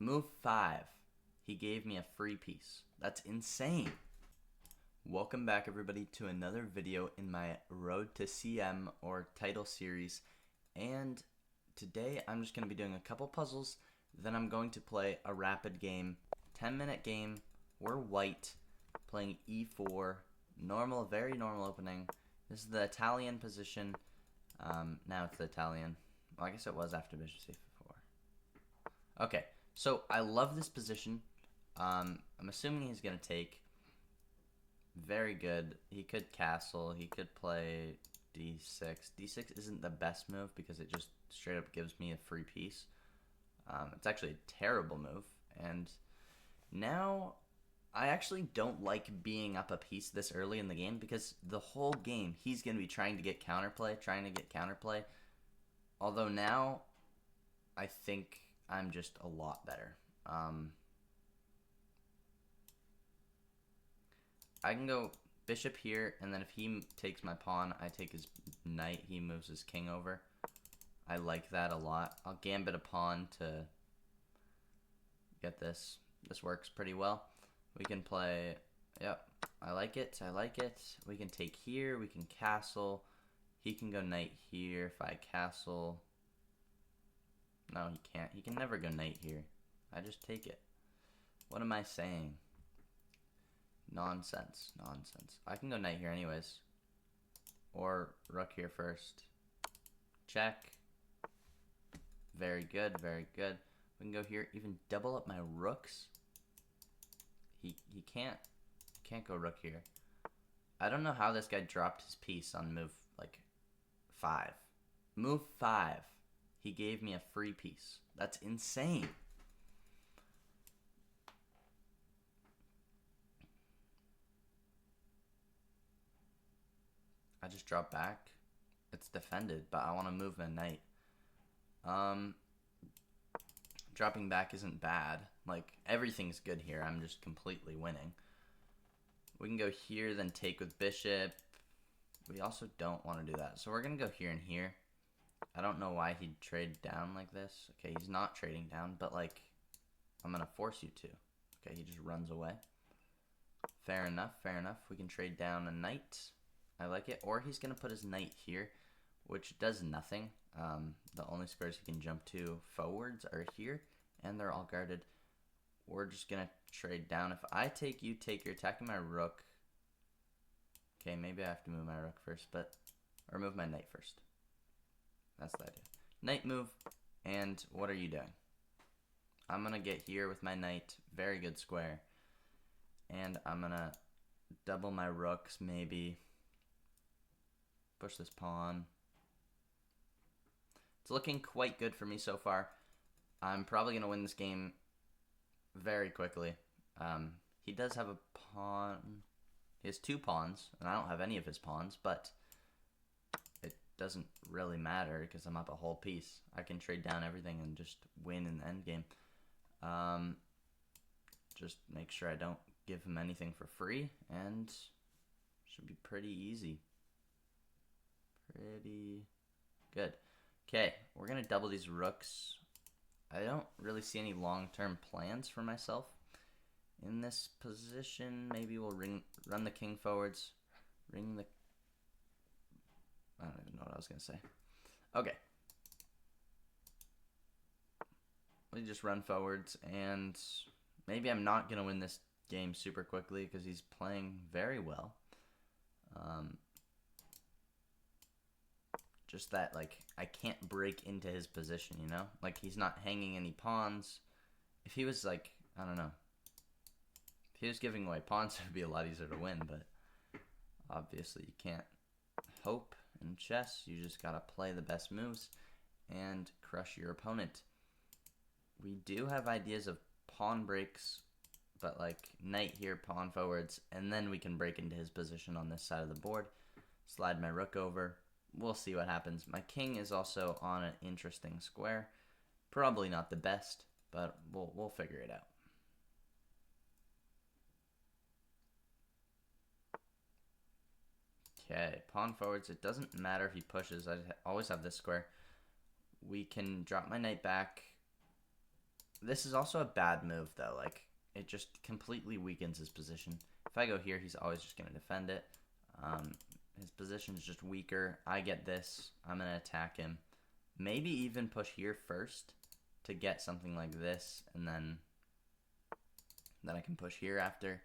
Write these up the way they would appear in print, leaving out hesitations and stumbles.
Move 5. He gave me a free piece. That's insane. Welcome back everybody to another video in my Road to CM or title series. And today I'm just going to be doing a couple puzzles. Then I'm going to play a rapid game, 10-minute game. We're white, playing e4, normal, very normal opening. This is the Italian position. Now it's the Italian. Well, I guess it was after bishop c4. Okay, so I love this position. I'm assuming he's going to take. Very good. He could castle. He could play d6. d6 isn't the best move because it just straight up gives me a free piece. It's actually a terrible move. And now I actually don't like being up a piece this early in the game because the whole game he's going to be trying to get counterplay. Although now I think I'm just a lot better. I can go bishop here, and then if he takes my pawn, I take his knight. He moves his king over. I like that a lot. I'll gambit a pawn to get this. This works pretty well. We can play, yep, I like it. We can take here, we can castle. He can go knight here if I castle. No, he can't. He can never go knight here. I just take it. What am I saying? Nonsense. I can go knight here anyways. Or rook here first. Check. Very good. We can go here, even double up my rooks. He can't go rook here. I don't know how this guy dropped his piece on move like 5. Move 5. He gave me a free piece. That's insane. I just drop back. It's defended, but I want to move my knight. Dropping back isn't bad. Like, everything's good here. I'm just completely winning. We can go here, then take with bishop. We also don't want to do that. So we're going to go here and here. I don't know why he'd trade down like this. Okay, he's not trading down, but, like, I'm going to force you to. Okay, he just runs away. Fair enough. We can trade down a knight. I like it. Or he's going to put his knight here, which does nothing. The only squares he can jump to forwards are here, and they're all guarded. We're just going to trade down. If I take, you take, you're attacking my rook. Okay, maybe I have to move my rook first, or move my knight first. That's the idea. Knight move, and what are you doing? I'm going to get here with my knight. Very good square. And I'm going to double my rooks, maybe. Push this pawn. It's looking quite good for me so far. I'm probably going to win this game very quickly. He does have a pawn. He has 2 pawns, and I don't have any of his pawns, but it doesn't really matter because I'm up a whole piece. I can trade down everything and just win in the endgame. Just make sure I don't give him anything for free, and should be pretty easy. Pretty good. Okay, we're going to double these rooks. I don't really see any long-term plans for myself in this position. Maybe we'll run the king forwards. I don't even know what I was going to say. Okay. We just run forwards, and maybe I'm not going to win this game super quickly because he's playing very well. Just that, like, I can't break into his position, you know? Like, he's not hanging any pawns. If he was, like, I don't know. If he was giving away pawns, it would be a lot easier to win, but obviously you can't hope in chess. You just gotta play the best moves and crush your opponent. We do have ideas of pawn breaks, but, like, knight here, pawn forwards, and then we can break into his position on this side of the board. Slide my rook over. We'll see what happens. My king is also on an interesting square. Probably not the best, but we'll figure it out. Okay, pawn forwards. It doesn't matter if he pushes. I always have this square. We can drop my knight back. This is also a bad move, though. Like, it just completely weakens his position. If I go here, he's always just going to defend it. His position is just weaker. I get this. I'm going to attack him. Maybe even push here first to get something like this, and then I can push here after.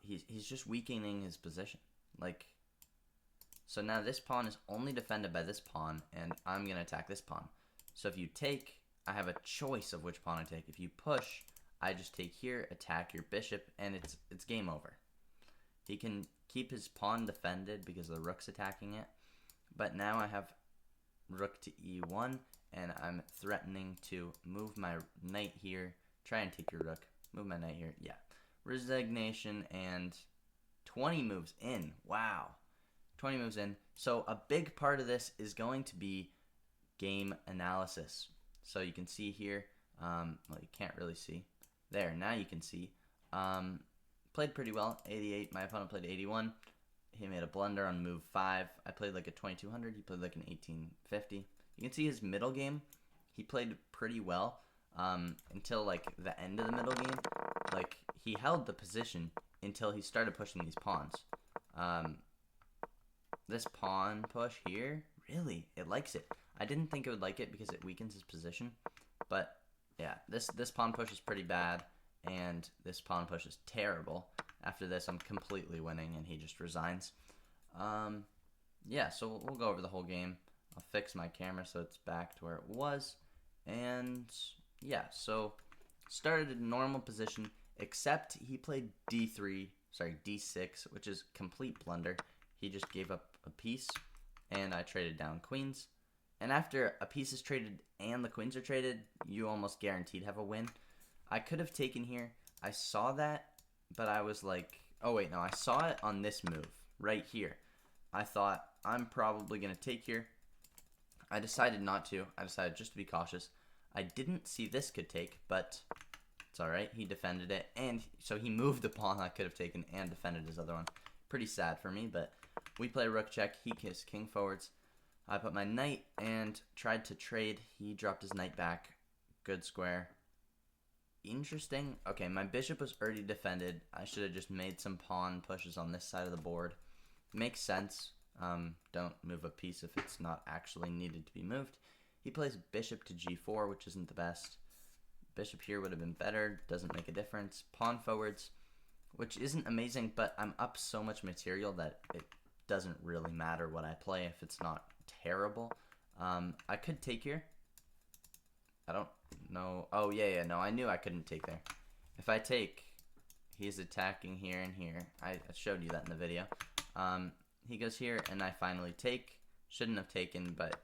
He's just weakening his position. Like, so now this pawn is only defended by this pawn, and I'm going to attack this pawn. So if you take, I have a choice of which pawn I take. If you push, I just take here, attack your bishop, and it's game over. He can keep his pawn defended because the rook's attacking it, but now I have rook to e1, and I'm threatening to move my knight here, try and take your rook, move my knight here, yeah. Resignation, and 20 moves in, wow. 20 moves in. So a big part of this is going to be game analysis. So you can see here, well, you can't really see. There, now you can see. Played pretty well, 88. My opponent played 81. He made a blunder on move 5. I played like a 2200. He played like an 1850. You can see his middle game. He played pretty well until like the end of the middle game. Like, he held the position until he started pushing these pawns. This pawn push here, really, it likes it. I didn't think it would like it because it weakens his position, but yeah, this pawn push is pretty bad, and this pawn push is terrible. After this, I'm completely winning, and he just resigns. Yeah, so we'll go over the whole game. I'll fix my camera so it's back to where it was, and yeah, so started in normal position, except he played d6, which is complete blunder. He just gave up a piece, and I traded down queens. And after a piece is traded and the queens are traded, you almost guaranteed have a win. I could have taken here. I saw that, but I was like, oh wait, no, I saw it on this move right here. I thought, I'm probably going to take here. I decided not to. I decided just to be cautious. I didn't see this could take, but it's alright. He defended it, and so he moved the pawn I could have taken and defended his other one. Pretty sad for me, but we play rook check. He kissed king forwards. I put my knight and tried to trade. He dropped his knight back. Good square. Interesting. Okay, my bishop was already defended. I should have just made some pawn pushes on this side of the board. Makes sense. Don't move a piece if it's not actually needed to be moved. He plays bishop to g4, which isn't the best. Bishop here would have been better. Doesn't make a difference. Pawn forwards, which isn't amazing, but I'm up so much material that it doesn't really matter what I play if it's not terrible. I could take here. I don't know. Oh, yeah, no, I knew I couldn't take there. If I take, he's attacking here and here. I showed you that in the video. He goes here, and I finally take. Shouldn't have taken, but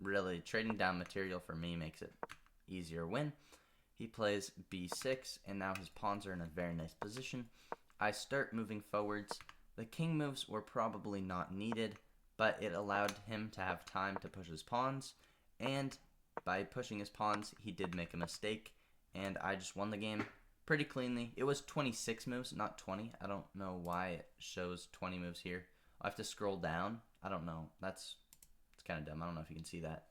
really, trading down material for me makes it easier win. He plays b6, and now his pawns are in a very nice position. I start moving forwards. The king moves were probably not needed, but it allowed him to have time to push his pawns, and by pushing his pawns, he did make a mistake, and I just won the game pretty cleanly. It was 26 moves, not 20. I don't know why it shows 20 moves here. I have to scroll down. I don't know. It's kind of dumb. I don't know if you can see that.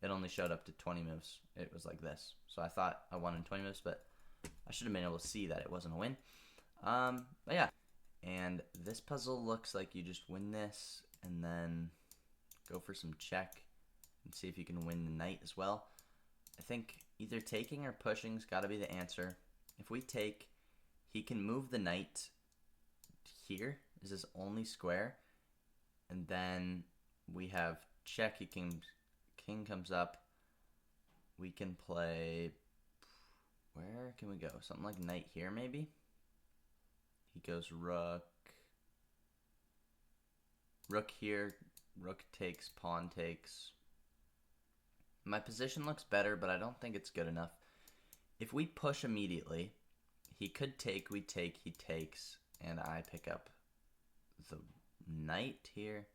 It only showed up to 20 moves. It was like this. So I thought I won in 20 moves, but I should have been able to see that it wasn't a win. But yeah. And this puzzle looks like you just win this and then go for some check and see if you can win the knight as well. I think either taking or pushing's got to be the answer. If we take, he can move the knight here. Is his only square. And then we have check. King comes up. We can play, where can we go? Something like knight here maybe? He goes rook. Rook here. Rook takes, pawn takes. My position looks better, but I don't think it's good enough. If we push immediately, he could take, we take, he takes, and I pick up the knight here.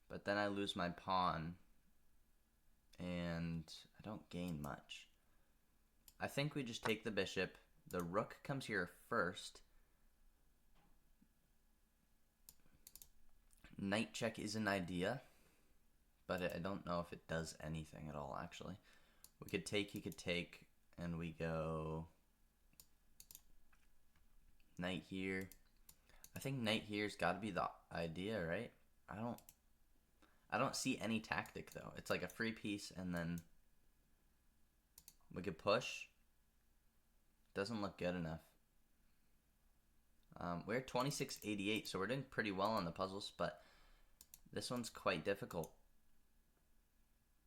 But then I lose my pawn, and I don't gain much. I think we just take the bishop. The rook comes here first. Knight check is an idea, but I don't know if it does anything at all, actually. We could take, he could take. and we go knight here. I think knight here's got to be the idea, right? I don't see any tactic though. It's like a free piece, and then we could push. Doesn't look good enough. We're 2688, so we're doing pretty well on the puzzles, but this one's quite difficult.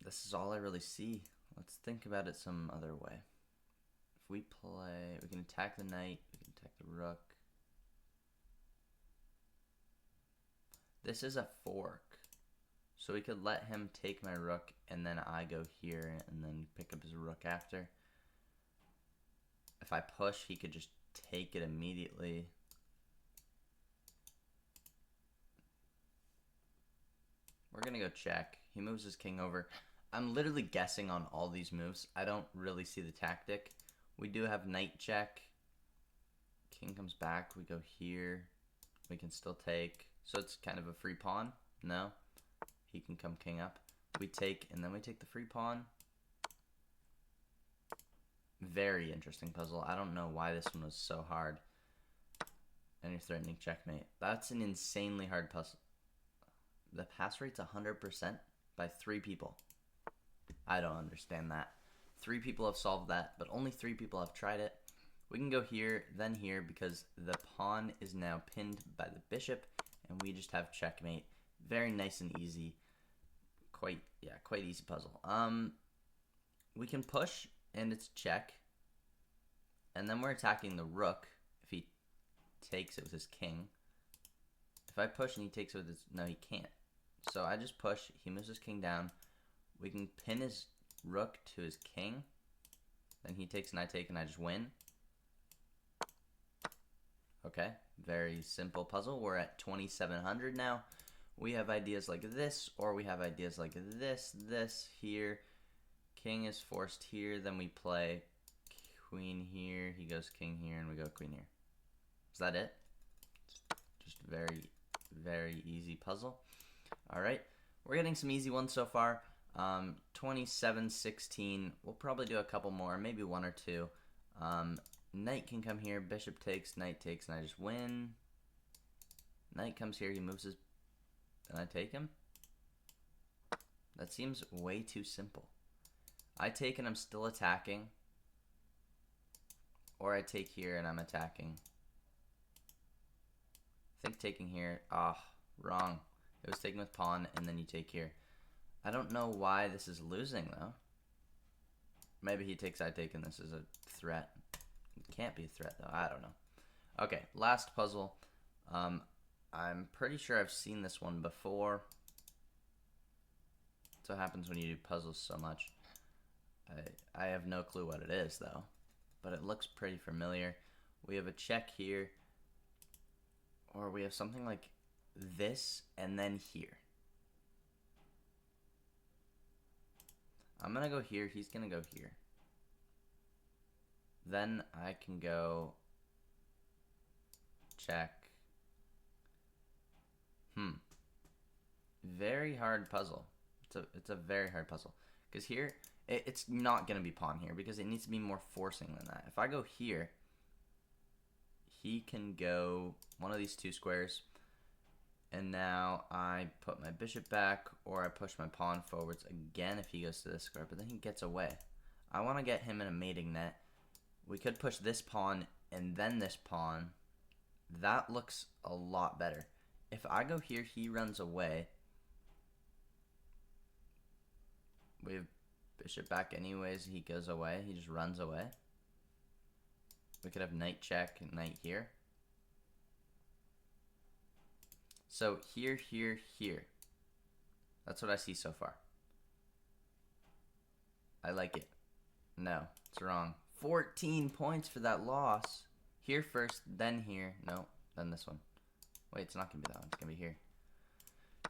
This is all I really see. Let's think about it some other way. If we play, we can attack the knight, we can attack the rook. This is a fork, so we could let him take my rook, and then I go here, and then pick up his rook after. If I push, he could just take it immediately. We're gonna go check. He moves his king over. I'm literally guessing on all these moves. I don't really see the tactic. We do have knight check. King comes back. We go here. We can still take. So it's kind of a free pawn. No. He can come king up. We take, and then we take the free pawn. Very interesting puzzle. I don't know why this one was so hard. And you're threatening checkmate. That's an insanely hard puzzle. The pass rate's 100% by 3 people. I don't understand that. 3 people have solved that, but only 3 people have tried it. We can go here, then here, because the pawn is now pinned by the bishop, and we just have checkmate. Very nice and easy. Quite easy puzzle. We can push, and it's check. And then we're attacking the rook if he takes it with his king. If I push and he takes it with his... No, he can't. So I just push. He moves his king down. We can pin his rook to his king. Then he takes and I take and I just win. Okay, very simple puzzle. We're at 2,700 now. We have ideas like this, or we have ideas like this, this, here. King is forced here. Then we play queen here. He goes king here, and we go queen here. Is that it? Just very, very easy puzzle. All right, we're getting some easy ones so far. 27-16. We'll probably do a couple more, maybe 1 or 2. Knight can come here. Bishop takes, knight takes, and I just win. Knight comes here. He moves his... And I take him? That seems way too simple. I take and I'm still attacking. Or I take here and I'm attacking. I think taking here... Ah, wrong. It was taken with pawn, and then you take here. I don't know why this is losing, though. Maybe he takes, I take, and this is a threat. It can't be a threat, though. I don't know. Okay, last puzzle. I'm pretty sure I've seen this one before. That's what happens when you do puzzles so much. I have no clue what it is, though. But it looks pretty familiar. We have a check here. Or we have something like this, and then here. I'm gonna go here, he's gonna go here. Then I can go check. Very hard puzzle. It's a very hard puzzle. Because here, it's not gonna be pawn here, because it needs to be more forcing than that. If I go here, he can go one of these 2 squares. And now I put my bishop back, or I push my pawn forwards again if he goes to this square, but then he gets away. I want to get him in a mating net. We could push this pawn and then this pawn. That looks a lot better. If I go here, he runs away. We have bishop back anyways. He goes away. He just runs away. We could have knight check and knight here. So here, here, here. That's what I see so far. I like it. No, it's wrong. 14 points for that loss. Here first, then here. No, then this one. Wait, it's not going to be that one. It's going to be here.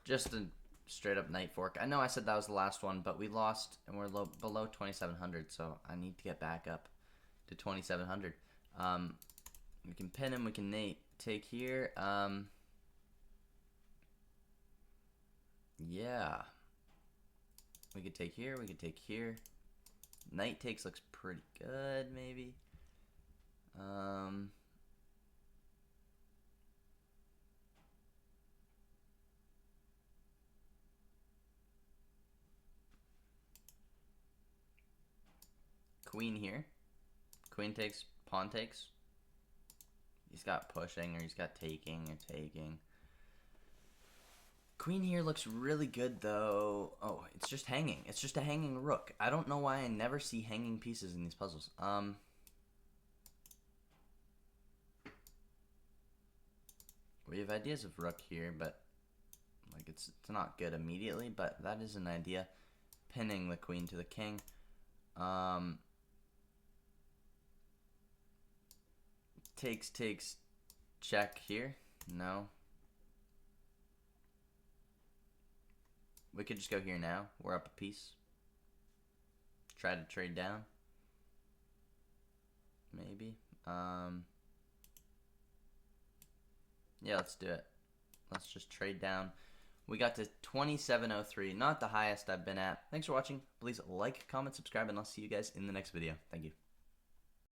Just a straight up knight fork. I know I said that was the last one, but we lost and we're below 2,700, so I need to get back up to 2,700. We can pin him. We can take here. Yeah. We could take here. We could take here. Knight takes looks pretty good, maybe. Queen here. Queen takes, pawn takes. He's got pushing, or he's got taking or taking. Queen here looks really good, though. Oh, it's just hanging. It's just a hanging rook. I don't know why I never see hanging pieces in these puzzles. We have ideas of rook here, but like it's not good immediately. But that is an idea. Pinning the queen to the king. Takes, check here. No. We could just go here now. We're up a piece. Try to trade down. Maybe. Yeah, let's do it. Let's just trade down. We got to 2703, not the highest I've been at. Thanks for watching. Please like, comment, subscribe, and I'll see you guys in the next video. Thank you.